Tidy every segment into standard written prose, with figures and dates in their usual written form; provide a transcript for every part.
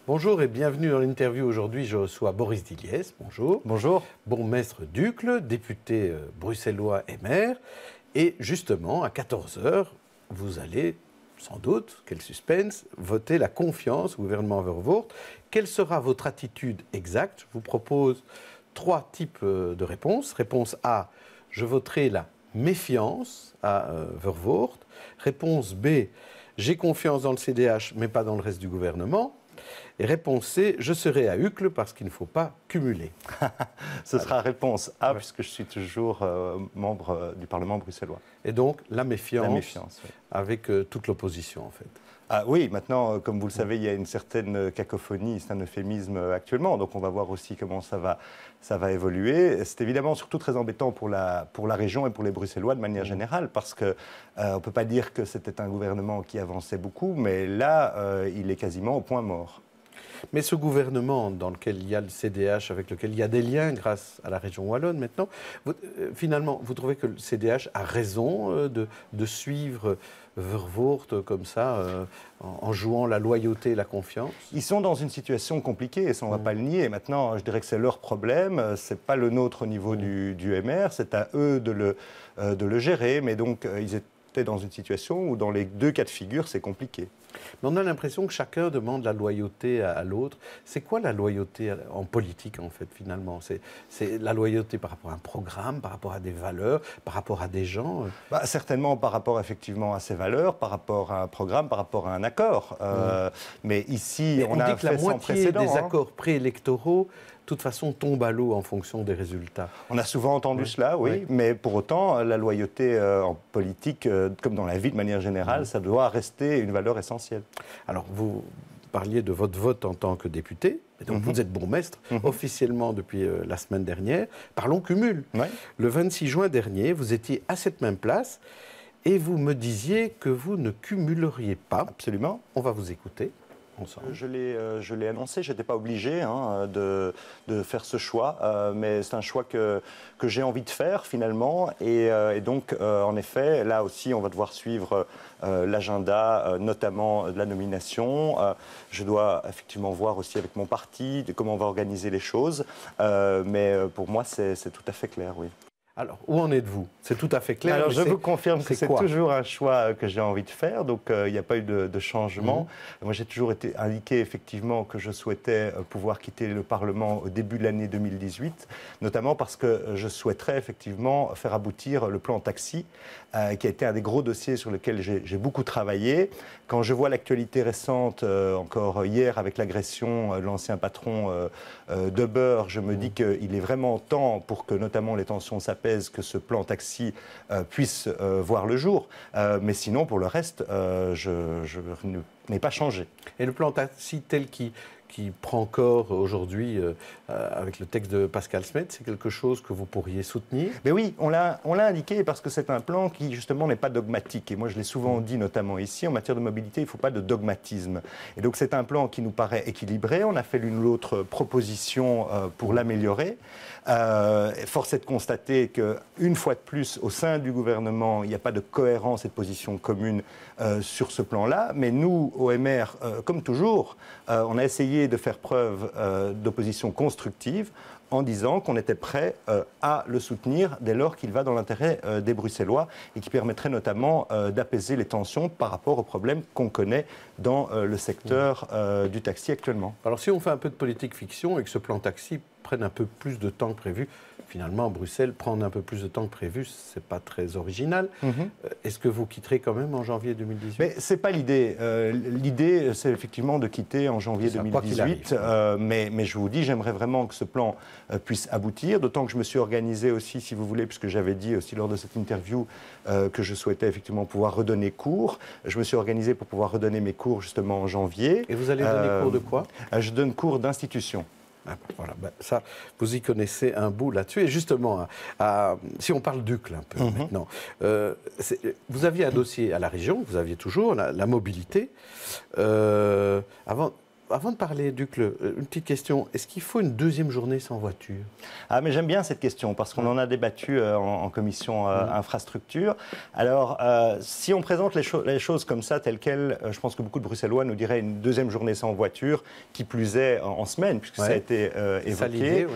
Bonjour et bienvenue dans l'interview. Aujourd'hui, je reçois Boris Diliès. Bonjour. Bonjour. Bourgmestre d'Uccle, député bruxellois et maire. Et justement, à 14 h, vous allez, sans doute, quel suspense, voter la confiance au gouvernement Vervoort. Quelle sera votre attitude exacte? Je vous propose 3 types de réponses. Réponse A, je voterai la méfiance à Vervoort. Réponse B, j'ai confiance dans le CDH, mais pas dans le reste du gouvernement. Et réponse C, je serai à Uccle parce qu'il ne faut pas cumuler. Ce sera réponse A, puisque je suis toujours membre du Parlement bruxellois. Et donc, la méfiance oui. avec toute l'opposition, en fait. Ah, oui, maintenant, comme vous le savez, il y a une certaine cacophonie, c'est un euphémisme actuellement, donc on va voir aussi comment ça va évoluer. C'est évidemment surtout très embêtant pour la région et pour les Bruxellois de manière générale, parce qu'on ne peut pas dire que c'était un gouvernement qui avançait beaucoup, mais là, il est quasiment au point mort. Mais ce gouvernement dans lequel il y a le CDH, avec lequel il y a des liens grâce à la région wallonne maintenant, finalement, vous trouvez que le CDH a raison de suivre Vervoort comme ça, en jouant la loyauté et la confiance? Ils sont dans une situation compliquée, et ça, on ne va pas le nier. Maintenant, je dirais que c'est leur problème, ce n'est pas le nôtre au niveau du MR, c'est à eux de le gérer, mais donc ils étaient dans une situation où dans les 2 cas de figure, c'est compliqué. Mais on a l'impression que chacun demande la loyauté à l'autre. C'est quoi la loyauté en politique, en fait, finalement? C'est la loyauté par rapport à un programme, par rapport à des valeurs, par rapport à des gens? Certainement par rapport, effectivement, à ces valeurs, par rapport à un programme, par rapport à un accord. Mais ici, on a un fait sans précédent. On dit que la moitié des accords préélectoraux, de toute façon, tombe à l'eau en fonction des résultats. On a souvent entendu cela, oui, mais pour autant, la loyauté en politique, comme dans la vie de manière générale, ça doit rester une valeur essentielle. Alors, vous parliez de votre vote en tant que député, et donc vous êtes bourgmestre officiellement depuis la semaine dernière. Parlons cumul. Le 26 juin dernier, vous étiez à cette même place et vous me disiez que vous ne cumuleriez pas. Absolument. On va vous écouter. Je l'ai annoncé, je n'étais pas obligé de faire ce choix, mais c'est un choix que j'ai envie de faire finalement. Et donc, en effet, là aussi, on va devoir suivre l'agenda, notamment de la nomination. Je dois effectivement voir aussi avec mon parti comment on va organiser les choses. Mais pour moi, c'est tout à fait clair, oui. Alors, où en êtes-vous? C'est tout à fait clair. Alors, je vous confirme que c'est toujours un choix que j'ai envie de faire, donc il n'y a pas eu de changement. Moi, j'ai toujours été indiqué effectivement que je souhaitais pouvoir quitter le Parlement au début de l'année 2018, notamment parce que je souhaiterais effectivement faire aboutir le plan taxi, qui a été un des gros dossiers sur lesquels j'ai beaucoup travaillé. Quand je vois l'actualité récente, encore hier, avec l'agression de l'ancien patron d'Uber, je me dis qu'il est vraiment temps pour que notamment les tensions s'apaisent, que ce plan taxi puisse voir le jour. Mais sinon, pour le reste, je n'ai pas changé. Et le plan taxi tel qui prend corps aujourd'hui avec le texte de Pascal Smet, c'est quelque chose que vous pourriez soutenir? Mais oui, on l'a indiqué parce que c'est un plan qui justement n'est pas dogmatique. Et moi je l'ai souvent dit, notamment ici, en matière de mobilité, il ne faut pas de dogmatisme. Et donc c'est un plan qui nous paraît équilibré. On a fait l'une ou l'autre proposition pour l'améliorer. Force est de constater qu'une fois de plus, au sein du gouvernement, il n'y a pas de cohérence et de position commune sur ce plan-là. Mais nous, au MR, comme toujours, on a essayé de faire preuve d'opposition constructive en disant qu'on était prêt à le soutenir dès lors qu'il va dans l'intérêt des Bruxellois et qui permettrait notamment d'apaiser les tensions par rapport aux problèmes qu'on connaît dans le secteur du taxi actuellement. Alors si on fait un peu de politique fiction et que ce plan taxi prenne un peu plus de temps que prévu, finalement, Bruxelles, prendre un peu plus de temps que prévu, ce n'est pas très original. Est-ce que vous quitterez quand même en janvier 2018? Mais ce n'est pas l'idée. L'idée, c'est effectivement de quitter en janvier 2018. Mais je vous dis, j'aimerais vraiment que ce plan puisse aboutir, d'autant que je me suis organisé aussi, si vous voulez, puisque j'avais dit aussi lors de cette interview que je souhaitais effectivement pouvoir redonner cours. Je me suis organisé pour pouvoir redonner mes cours justement en janvier. Et vous allez donner cours de quoi? Je donne cours d'institution. Voilà, ça, vous y connaissez un bout là-dessus. Et justement, si on parle d'Uccle un peu maintenant, vous aviez un dossier à la région, vous aviez toujours la mobilité. Avant, avant de parler d'Uccle, une petite question. Est-ce qu'il faut une deuxième journée sans voiture? Ah, mais j'aime bien cette question parce qu'on en a débattu en commission infrastructure. Alors, si on présente les choses comme ça, telles quelles, je pense que beaucoup de Bruxellois nous diraient une deuxième journée sans voiture, qui plus est en semaine, puisque ça a été évoqué.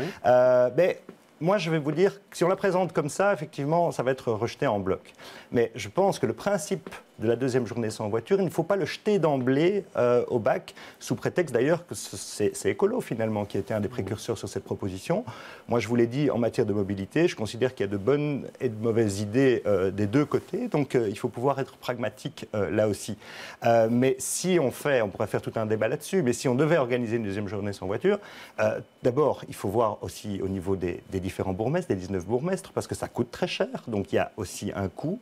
Mais moi, je vais vous dire que si on la présente comme ça, effectivement, ça va être rejeté en bloc. Mais je pense que le principe de la deuxième journée sans voiture, il ne faut pas le jeter d'emblée au bac, sous prétexte d'ailleurs que c'est Écolo finalement qui a été un des précurseurs sur cette proposition. Moi, je vous l'ai dit, en matière de mobilité, je considère qu'il y a de bonnes et de mauvaises idées des deux côtés, donc il faut pouvoir être pragmatique là aussi. Mais si on pourrait faire tout un débat là-dessus, mais si on devait organiser une deuxième journée sans voiture, d'abord, il faut voir aussi au niveau des différents bourgmestres, des 19 bourgmestres, parce que ça coûte très cher, donc il y a aussi un coût,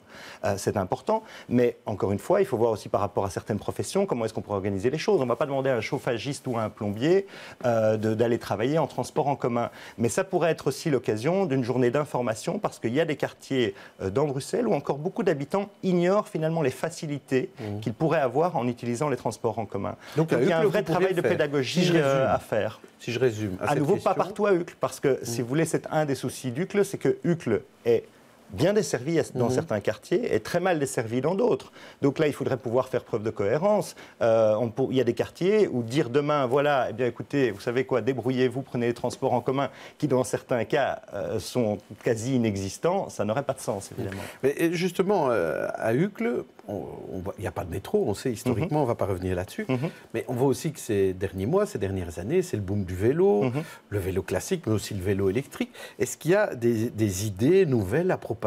c'est important, mais encore une fois, il faut voir aussi par rapport à certaines professions comment est-ce qu'on pourrait organiser les choses. On ne va pas demander à un chauffagiste ou à un plombier d'aller travailler en transport en commun. Mais ça pourrait être aussi l'occasion d'une journée d'information parce qu'il y a des quartiers dans Bruxelles où encore beaucoup d'habitants ignorent finalement les facilités qu'ils pourraient avoir en utilisant les transports en commun. Donc il y a un vrai travail de pédagogie à faire. Si je résume. À nouveau, pas partout à Uccle, parce que si vous voulez, c'est un des soucis d'Uccle, c'est que Uccle est bien desservi dans certains quartiers et très mal desservi dans d'autres. Donc là, il faudrait pouvoir faire preuve de cohérence. Il y a des quartiers où dire demain, voilà, eh bien écoutez, vous savez quoi, débrouillez-vous, prenez les transports en commun, qui dans certains cas sont quasi inexistants, ça n'aurait pas de sens, évidemment. Mais justement, à Uccle, il n'y a pas de métro, on sait historiquement, on ne va pas revenir là-dessus, mais on voit aussi que ces derniers mois, ces dernières années, c'est le boom du vélo, le vélo classique, mais aussi le vélo électrique. Est-ce qu'il y a des idées nouvelles à propager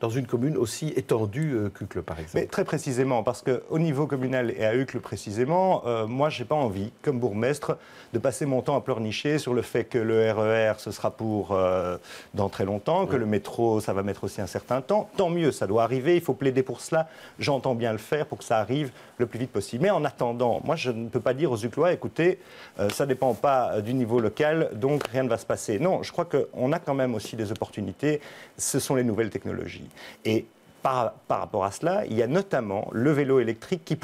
dans une commune aussi étendue qu'Uccle, par exemple? Mais très précisément, parce qu'au niveau communal et à Uccle précisément, moi, je n'ai pas envie, comme bourgmestre, de passer mon temps à pleurnicher sur le fait que le RER, ce sera pour dans très longtemps, que le métro, ça va mettre aussi un certain temps. Tant mieux, ça doit arriver, il faut plaider pour cela. J'entends bien le faire pour que ça arrive le plus vite possible. Mais en attendant, moi, je ne peux pas dire aux Ucquelois, écoutez, ça ne dépend pas du niveau local, donc rien ne va se passer. Non, je crois qu'on a quand même aussi des opportunités. Ce sont les nouvelles technologies. Et par rapport à cela, il y a notamment le vélo électrique qui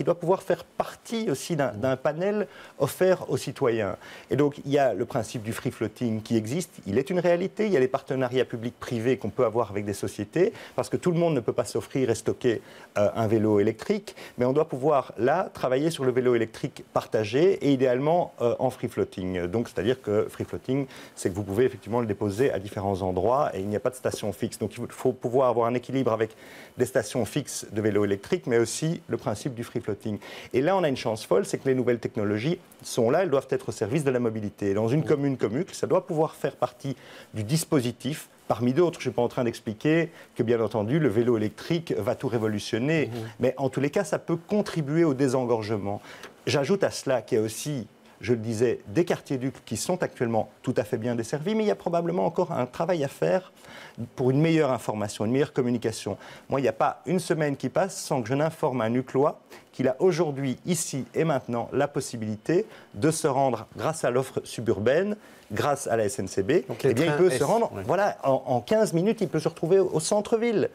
doit pouvoir faire partie aussi d'un panel offert aux citoyens. Et donc, il y a le principe du free floating qui existe, il est une réalité, il y a les partenariats publics-privés qu'on peut avoir avec des sociétés, parce que tout le monde ne peut pas s'offrir et stocker un vélo électrique, mais on doit pouvoir, là, travailler sur le vélo électrique partagé et idéalement en free floating. Donc, c'est-à-dire que free floating, c'est que vous pouvez effectivement le déposer à différents endroits et il n'y a pas de station fixe. Donc, il faut pouvoir avoir un équilibre avec des stations fixes de vélo électrique, mais aussi le principe du free floating. Et là, on a une chance folle, c'est que les nouvelles technologies sont là, elles doivent être au service de la mobilité. Dans une commune comme Uccle, ça doit pouvoir faire partie du dispositif. Parmi d'autres, je ne suis pas en train d'expliquer que, bien entendu, le vélo électrique va tout révolutionner. Mais en tous les cas, ça peut contribuer au désengorgement. J'ajoute à cela qu'il y a aussi, je le disais, des quartiers d'Uccle qui sont actuellement tout à fait bien desservis, mais il y a probablement encore un travail à faire pour une meilleure information, une meilleure communication. Moi, il n'y a pas une semaine qui passe sans que je n'informe un Ucquelois qu'il a aujourd'hui, ici et maintenant, la possibilité de se rendre, grâce à l'offre suburbaine, grâce à la SNCB, eh bien, il peut se rendre, voilà, en 15 minutes, il peut se retrouver au centre-ville.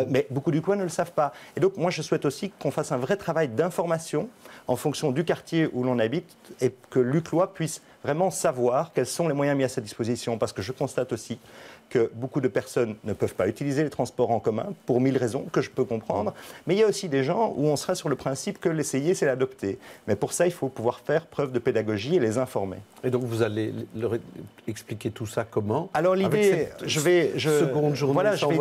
Mais beaucoup d'Ucquelois ne le savent pas. Et donc, moi, je souhaite aussi qu'on fasse un vrai travail d'information en fonction du quartier où l'on habite et que l'Ucquelois puisse vraiment savoir quels sont les moyens mis à sa disposition. Parce que je constate aussi que beaucoup de personnes ne peuvent pas utiliser les transports en commun pour 1000 raisons que je peux comprendre. Mais il y a aussi des gens où on sera sur le principe que l'essayer, c'est l'adopter. Mais pour ça, il faut pouvoir faire preuve de pédagogie et les informer. Et donc, vous allez leur expliquer tout ça comment? Alors, l'idée, je vais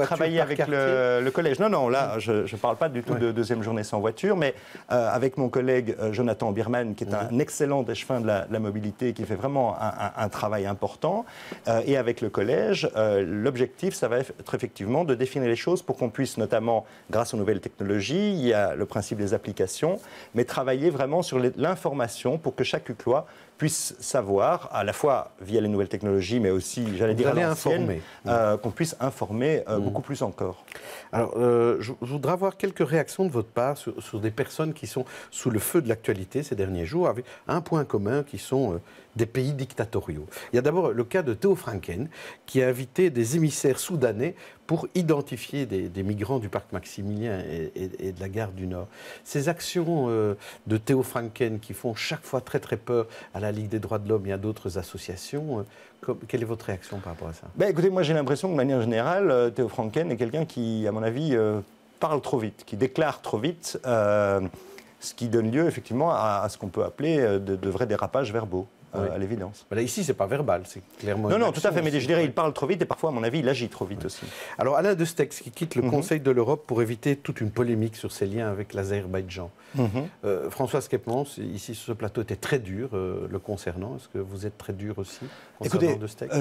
travailler avec le collège. Non, là, je ne parle pas du tout de deuxième journée sans voiture, mais avec mon collègue Jonathan Birman, qui est un excellent échevin de la mobilité, qui fait vraiment un travail important, et avec le collège, l'objectif, ça va être effectivement de définir les choses pour qu'on puisse, notamment grâce aux nouvelles technologies, il y a le principe des applications, mais travailler vraiment sur l'information pour que chaque Ucquelois puisse savoir, à la fois via les nouvelles technologies, mais aussi, j'allais dire, à l'ancienne, qu'on puisse informer beaucoup plus encore. Alors, je voudrais avoir quelques réactions de votre part sur des personnes qui sont sous le feu de l'actualité ces derniers jours, avec un point commun qui sont des pays dictatoriaux. Il y a d'abord le cas de Theo Franken, qui a invité des émissaires soudanais pour identifier des migrants du parc Maximilien et de la gare du Nord. Ces actions de Theo Franken qui font chaque fois très très peur à la Ligue des droits de l'homme et à d'autres associations, quelle est votre réaction par rapport à ça? Écoutez, moi j'ai l'impression que de manière générale, Theo Franken est quelqu'un qui, à mon avis, parle trop vite, qui déclare trop vite, ce qui donne lieu effectivement à ce qu'on peut appeler de vrais dérapages verbaux. Oui. À l'évidence. Là, ici, ce n'est pas verbal, c'est clairement... Non, tout à fait, mais je dirais, il parle trop vite et parfois, à mon avis, il agit trop vite aussi. Alors, Alain Destex, qui quitte le Conseil de l'Europe pour éviter toute une polémique sur ses liens avec l'Azerbaïdjan. François Skepmans, ici, sur ce plateau, était très dur le concernant. Est-ce que vous êtes très dur aussi concernant Destex?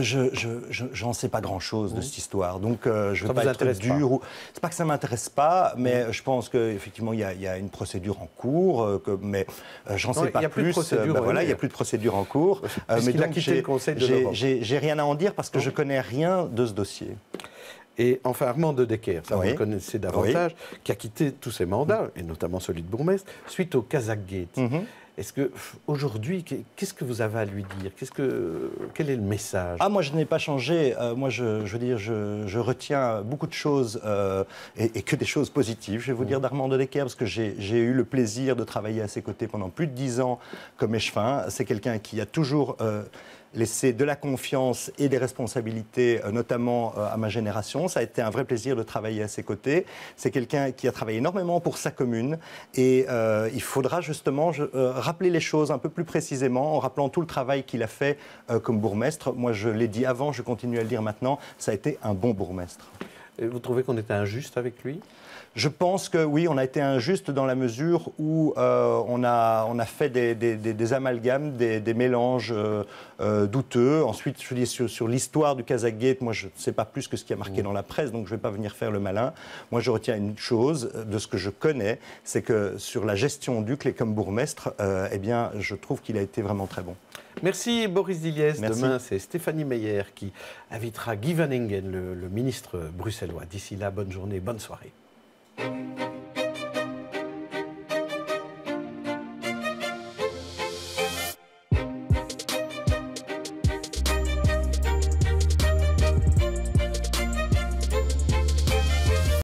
J'en sais pas grand-chose de cette histoire, donc je ne veux pas être dur. C'est pas que ça ne m'intéresse pas, mais je pense qu'effectivement, il y a une procédure en cours, mais j'en sais pas plus. Voilà, il n'y a plus de procédure en cours. Mais donc, j'ai rien à en dire parce que je connais rien de ce dossier. Et enfin, Armand de Decker, ça vous le connaissez davantage, qui a quitté tous ses mandats, et notamment celui de bourgmestre, suite au Kazakh-gate. Est-ce qu'aujourd'hui, qu'est-ce que vous avez à lui dire? Quel est le message? Moi, je n'ai pas changé. Moi, je veux dire, je retiens beaucoup de choses, et que des choses positives, je vais vous dire, d'Armand de Decker, parce que j'ai eu le plaisir de travailler à ses côtés pendant plus de 10 ans comme échevin. C'est quelqu'un qui a toujours... laisser de la confiance et des responsabilités, notamment à ma génération. Ça a été un vrai plaisir de travailler à ses côtés. C'est quelqu'un qui a travaillé énormément pour sa commune et il faudra justement rappeler les choses un peu plus précisément en rappelant tout le travail qu'il a fait comme bourgmestre. Moi, je l'ai dit avant, je continue à le dire maintenant, ça a été un bon bourgmestre. Et vous trouvez qu'on était injuste avec lui? Je pense que oui, on a été injuste dans la mesure où on a fait des amalgames, des mélanges douteux. Ensuite, je dis sur l'histoire du Kazakh-gate, moi je ne sais pas plus que ce qui a marqué dans la presse, donc je ne vais pas venir faire le malin. Moi je retiens une chose de ce que je connais, c'est que sur la gestion d'Uccle et comme bourgmestre, eh bien, je trouve qu'il a été vraiment très bon. Merci Boris Diliès. Merci. Demain, c'est Stéphanie Meyer qui invitera Guy Van Engen, le ministre bruxellois. D'ici là, bonne journée, bonne soirée.